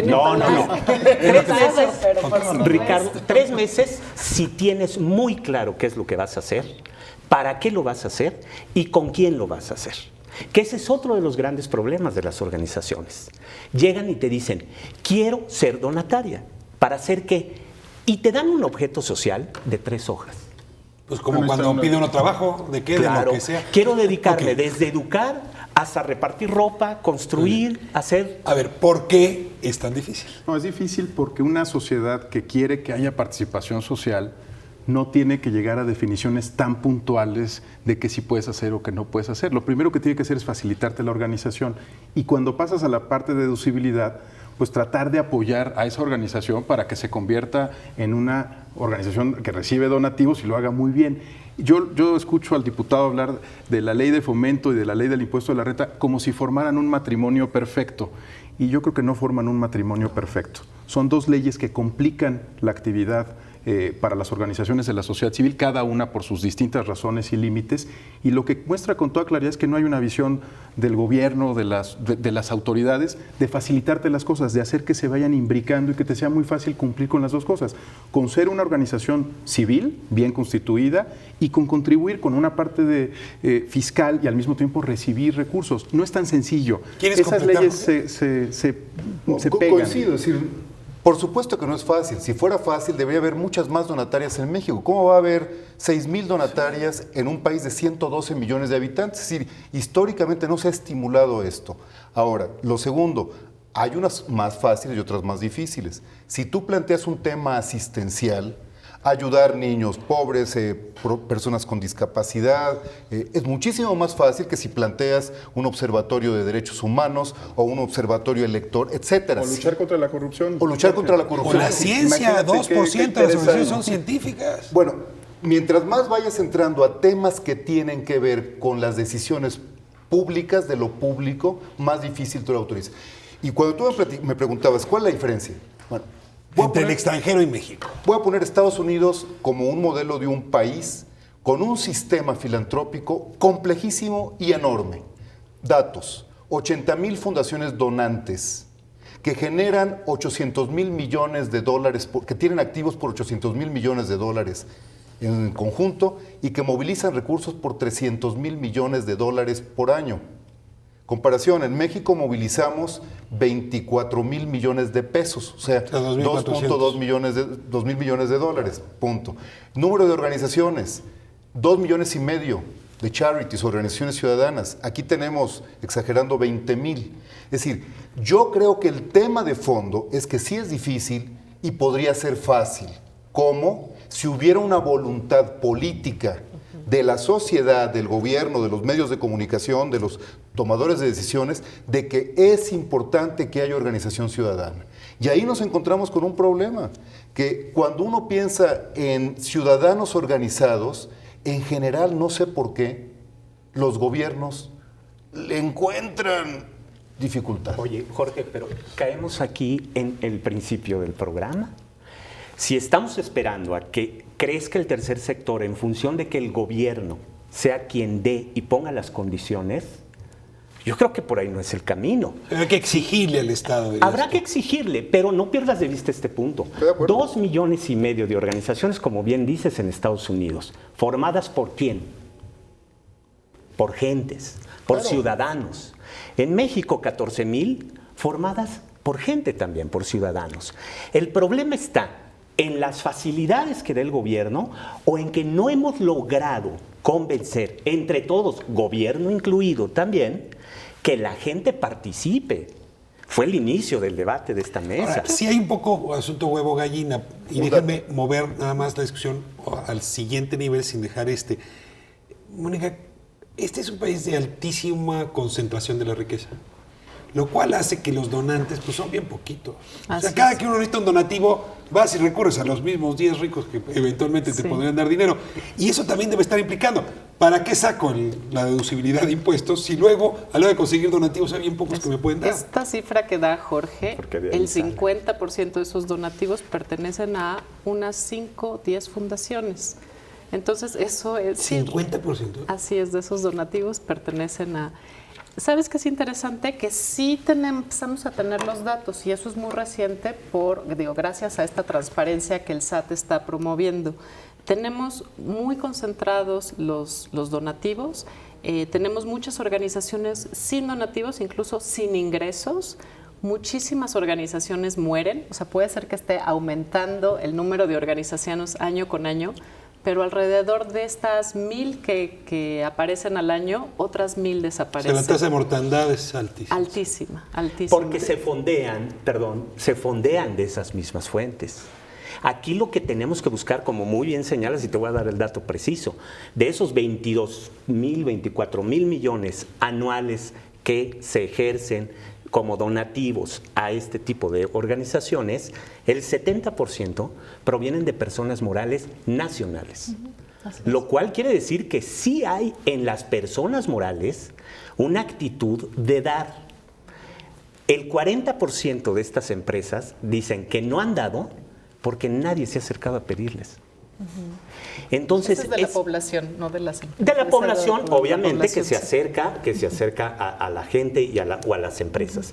No. 3 meses. Ricardo, 3 meses si tienes muy claro qué es lo que vas a hacer, para qué lo vas a hacer y con quién lo vas a hacer. Que ese es otro de los grandes problemas de las organizaciones. Llegan y te dicen, quiero ser donataria. ¿Para hacer qué? Y te dan un objeto social de 3 hojas. Pues como cuando pide uno trabajo, ¿de qué? Claro, De lo que sea. quiero dedicarme desde educar hasta repartir ropa, construir, hacer... A ver, ¿por qué es tan difícil? No, es difícil porque una sociedad que quiere que haya participación social no tiene que llegar a definiciones tan puntuales de qué sí puedes hacer o qué no puedes hacer. Lo primero que tiene que hacer es facilitarte la organización. Y cuando pasas a la parte de deducibilidad, pues tratar de apoyar a esa organización para que se convierta en una organización que recibe donativos y lo haga muy bien. Yo escucho al diputado hablar de la ley de fomento y de la ley del impuesto de la renta como si formaran un matrimonio perfecto. Y yo creo que no forman un matrimonio perfecto. Son dos leyes que complican la actividad para las organizaciones de la sociedad civil, cada una por sus distintas razones y límites, y lo que muestra con toda claridad es que no hay una visión del gobierno, de las autoridades, de facilitarte las cosas, de hacer que se vayan imbricando y que te sea muy fácil cumplir con las dos cosas, con ser una organización civil, bien constituida, y con contribuir con una parte de fiscal y al mismo tiempo recibir recursos. No es tan sencillo. Esas leyes se pegan. Coincido, es decir, por supuesto que no es fácil. Si fuera fácil, debería haber muchas más donatarias en México. ¿Cómo va a haber 6,000 donatarias en un país de 112 millones de habitantes? Es decir, históricamente no se ha estimulado esto. Ahora, lo segundo, hay unas más fáciles y otras más difíciles. Si tú planteas un tema asistencial, ayudar niños pobres, personas con discapacidad, es muchísimo más fácil que si planteas un observatorio de derechos humanos o un observatorio elector, etcétera. O luchar contra la corrupción. O luchar contra la corrupción. O la ciencia, 2% de las organizaciones son científicas. Bueno, mientras más vayas entrando a temas que tienen que ver con las decisiones públicas de lo público, más difícil tú lo autorizas. Y cuando tú me preguntabas, ¿cuál es la diferencia? Bueno, entre el extranjero y México. Voy a poner Estados Unidos como un modelo de un país con un sistema filantrópico complejísimo y enorme. Datos, 80,000 fundaciones donantes que generan 800,000 millones de dólares, que tienen activos por 800,000 millones de dólares en conjunto y que movilizan recursos por 300,000 millones de dólares por año. Comparación, en México movilizamos 24,000 millones de pesos, o sea, 2.2 millones de dólares, punto. Número de organizaciones, 2,5 millones de charities, organizaciones ciudadanas. Aquí tenemos, exagerando, 20,000. Es decir, yo creo que el tema de fondo es que sí es difícil y podría ser fácil. ¿Cómo? Si hubiera una voluntad política de la sociedad, del gobierno, de los medios de comunicación, de los tomadores de decisiones, de que es importante que haya organización ciudadana. Y ahí nos encontramos con un problema, que cuando uno piensa en ciudadanos organizados, en general, no sé por qué, los gobiernos le encuentran dificultad. Oye, Jorge, pero caemos aquí en el principio del programa. Si estamos esperando a que crezca el tercer sector en función de que el gobierno sea quien dé y ponga las condiciones, yo creo que por ahí no es el camino. Hay que exigirle al Estado. Habrá que exigirle, pero no pierdas de vista este punto. 2,5 millones de organizaciones, como bien dices, en Estados Unidos. ¿Formadas por quién? Por gentes, por ciudadanos. En México, 14,000 formadas por gente también, por ciudadanos. El problema está en las facilidades que da el gobierno o en que no hemos logrado convencer entre todos, gobierno incluido también, que la gente participe. Fue el inicio del debate de esta mesa. Ahora, sí hay un poco asunto huevo-gallina, y déjame mover nada más la discusión al siguiente nivel sin dejar este. Mónica, este es un país de altísima concentración de la riqueza, lo cual hace que los donantes pues son bien poquitos. O sea, cada que uno necesita un donativo, vas y recurres a los mismos 10 ricos que eventualmente te podrían dar dinero. Y eso también debe estar implicando. ¿Para qué saco la deducibilidad de impuestos si luego, a la hora de conseguir donativos, hay bien pocos que me pueden dar? Esta cifra que da Jorge, el 50% de esos donativos pertenecen a unas 5 o 10 fundaciones. Entonces, eso es... ¿50%? Así es, de esos donativos pertenecen a... ¿Sabes qué es interesante? Que sí empezamos a tener los datos, y eso es muy reciente gracias a esta transparencia que el SAT está promoviendo. Tenemos muy concentrados los donativos, tenemos muchas organizaciones sin donativos, incluso sin ingresos. Muchísimas organizaciones mueren, o sea, puede ser que esté aumentando el número de organizaciones año con año, pero alrededor de estas 1,000 que aparecen al año, otras 1,000 desaparecen. O sea, la tasa de mortandad es altísima. Altísima, altísima. Porque se fondean de esas mismas fuentes. Aquí lo que tenemos que buscar, como muy bien señalas, y te voy a dar el dato preciso, de esos 22,000, 24,000 millones anuales que se ejercen como donativos a este tipo de organizaciones, el 70% provienen de personas morales nacionales. Lo cual quiere decir que sí hay en las personas morales una actitud de dar. El 40% de estas empresas dicen que no han dado porque nadie se ha acercado a pedirles. Entonces, eso es de la población, no de las empresas. De la población, obviamente, que se acerca a la gente y o a las empresas.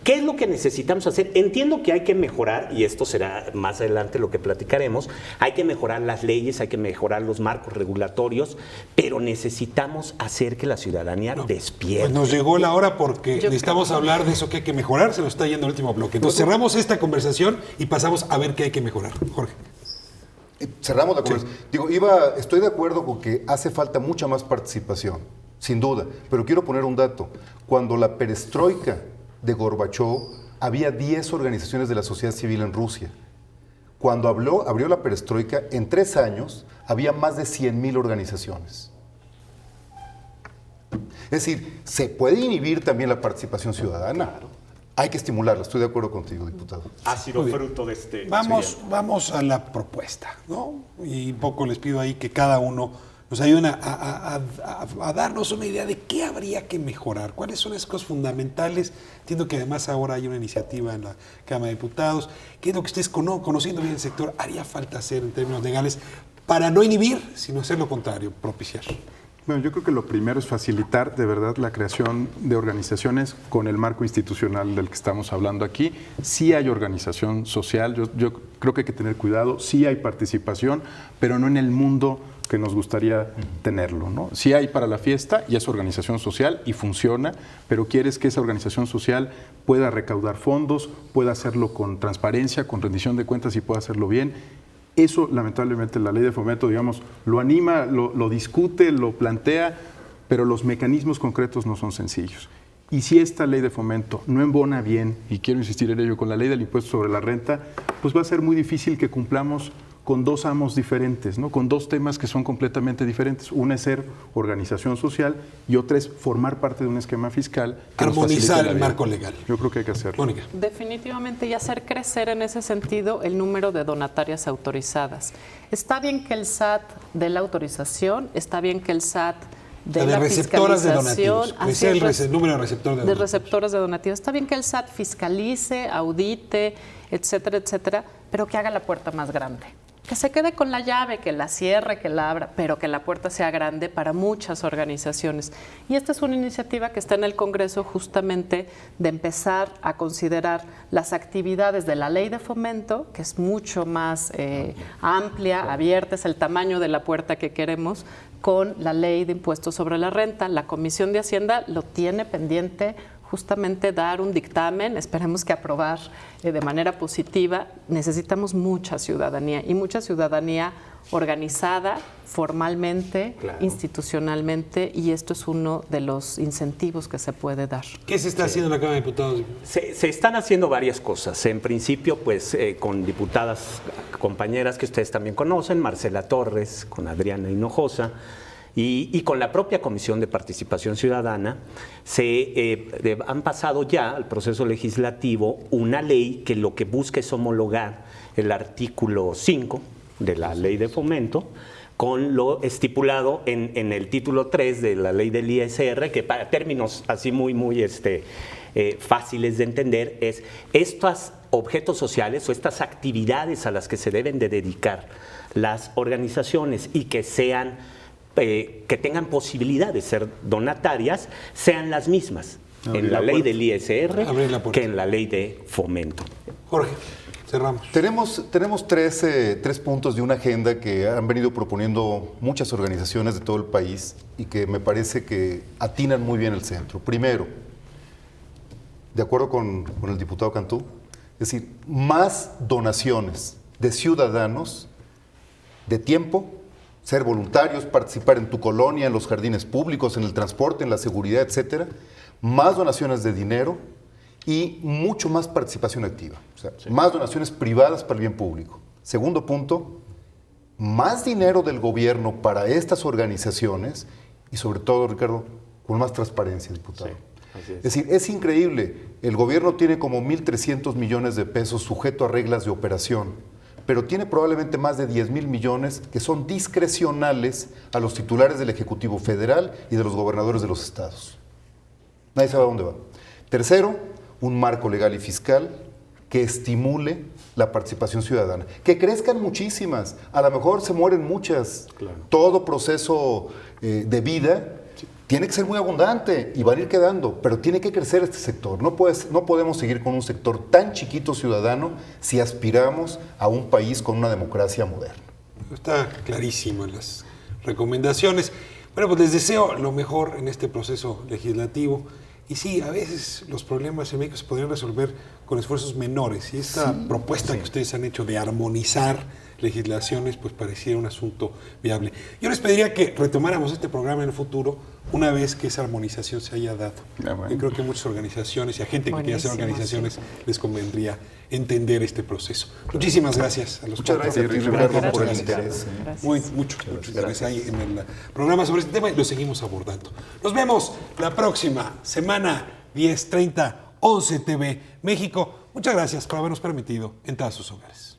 ¿Qué es lo que necesitamos hacer? Entiendo que hay que mejorar, y esto será más adelante lo que platicaremos, hay que mejorar las leyes, hay que mejorar los marcos regulatorios, pero necesitamos hacer que la ciudadanía despierte. Pues nos llegó la hora porque necesitamos hablar de eso que hay que mejorar, se nos está yendo el último bloque. Entonces cerramos esta conversación y pasamos a ver qué hay que mejorar. Jorge. Cerramos la conversación. Digo, estoy de acuerdo con que hace falta mucha más participación, sin duda, pero quiero poner un dato. Cuando la perestroika de Gorbachov, había 10 organizaciones de la sociedad civil en Rusia. Cuando abrió la perestroika, en 3 años, había más de 100,000 organizaciones. Es decir, se puede inhibir también la participación ciudadana. Claro. Hay que estimularla, estoy de acuerdo contigo, diputado. Ha sido fruto de este... Vamos a la propuesta, ¿no? Y un poco les pido ahí que cada uno nos ayuden a darnos una idea de qué habría que mejorar, cuáles son las cosas fundamentales. Entiendo que además ahora hay una iniciativa en la Cámara de Diputados. ¿Qué es lo que ustedes, conociendo bien el sector, haría falta hacer en términos legales para no inhibir, sino hacer lo contrario, propiciar? Bueno, yo creo que lo primero es facilitar de verdad la creación de organizaciones con el marco institucional del que estamos hablando aquí. Sí hay organización social, yo creo que hay que tener cuidado, sí hay participación, pero no en el mundo que nos gustaría tenerlo, ¿no? Sí hay para la fiesta y es organización social y funciona, pero quieres que esa organización social pueda recaudar fondos, pueda hacerlo con transparencia, con rendición de cuentas y pueda hacerlo bien. Eso, lamentablemente, la ley de fomento, digamos, lo anima, lo discute, lo plantea, pero los mecanismos concretos no son sencillos. Y si esta ley de fomento no embona bien, y quiero insistir en ello, con la ley del impuesto sobre la renta, pues va a ser muy difícil que cumplamos con 2 amos diferentes, ¿no? Con 2 temas que son completamente diferentes. Una es ser organización social y otra es formar parte de un esquema fiscal que armonizar el marco legal. Yo creo que hay que hacerlo. Mónica. Definitivamente, y hacer crecer en ese sentido el número de donatarias autorizadas. Está bien que el SAT dé la autorización, está bien que el SAT de la receptoras de fiscalización, donativos, el número de receptores de donativos. De receptoras de donativos. Está bien que el SAT fiscalice, audite, etcétera, pero que haga la puerta más grande. Que se quede con la llave, que la cierre, que la abra, pero que la puerta sea grande para muchas organizaciones. Y esta es una iniciativa que está en el Congreso justamente de empezar a considerar las actividades de la ley de fomento, que es mucho más amplia, abierta, es el tamaño de la puerta que queremos, con la ley de impuestos sobre la renta. La Comisión de Hacienda lo tiene pendiente justamente dar un dictamen, esperemos que aprobar de manera positiva. Necesitamos mucha ciudadanía y mucha ciudadanía organizada formalmente, claro, institucionalmente, y esto es uno de los incentivos que se puede dar. ¿Qué se está haciendo en la Cámara de Diputados? Se están haciendo varias cosas. En principio, pues con diputadas compañeras que ustedes también conocen, Marcela Torres, con Adriana Hinojosa, y con la propia Comisión de Participación Ciudadana, han pasado ya al proceso legislativo una ley que lo que busca es homologar el artículo 5 de la ley de fomento con lo estipulado en el título 3 de la ley del ISR, que para términos así muy fáciles de entender es estos objetos sociales o estas actividades a las que se deben de dedicar las organizaciones y que sean que tengan posibilidad de ser donatarias, sean las mismas en la ley del ISR que en la ley de fomento. Jorge, cerramos. Tenemos tres puntos de una agenda que han venido proponiendo muchas organizaciones de todo el país y que me parece que atinan muy bien el centro. Primero, de acuerdo con el diputado Cantú, es decir, más donaciones de ciudadanos de tiempo ser voluntarios, participar en tu colonia, en los jardines públicos, en el transporte, en la seguridad, etcétera. Más donaciones de dinero y mucho más participación activa. O sea, más donaciones privadas para el bien público. Segundo punto, más dinero del gobierno para estas organizaciones y sobre todo, Ricardo, con más transparencia, diputado. Así es. Es decir, es increíble. El gobierno tiene como 1.300 millones de pesos sujeto a reglas de operación, pero tiene probablemente más de 10,000 millones que son discrecionales a los titulares del Ejecutivo Federal y de los gobernadores de los estados. Nadie sabe a dónde va. Tercero, un marco legal y fiscal que estimule la participación ciudadana. Que crezcan muchísimas, a lo mejor se mueren muchas. Claro. Todo proceso de vida tiene que ser muy abundante y van a ir quedando, pero tiene que crecer este sector. No podemos seguir con un sector tan chiquito ciudadano si aspiramos a un país con una democracia moderna. Está clarísimo en las recomendaciones. Bueno, pues les deseo lo mejor en este proceso legislativo. Y sí, a veces los problemas en México se podrían resolver con esfuerzos menores. Y esta propuesta que ustedes han hecho de armonizar legislaciones, pues pareciera un asunto viable. Yo les pediría que retomáramos este programa en el futuro una vez que esa armonización se haya dado. Yo creo que a muchas organizaciones y a gente que quiere hacer organizaciones les convendría entender este proceso. Muchísimas gracias a los Muchas gracias, Ricardo, por el interés. Mucho interés ahí en el programa sobre este tema y lo seguimos abordando. Nos vemos la próxima semana, 10:30, 11 TV México. Muchas gracias por habernos permitido entrar a sus hogares.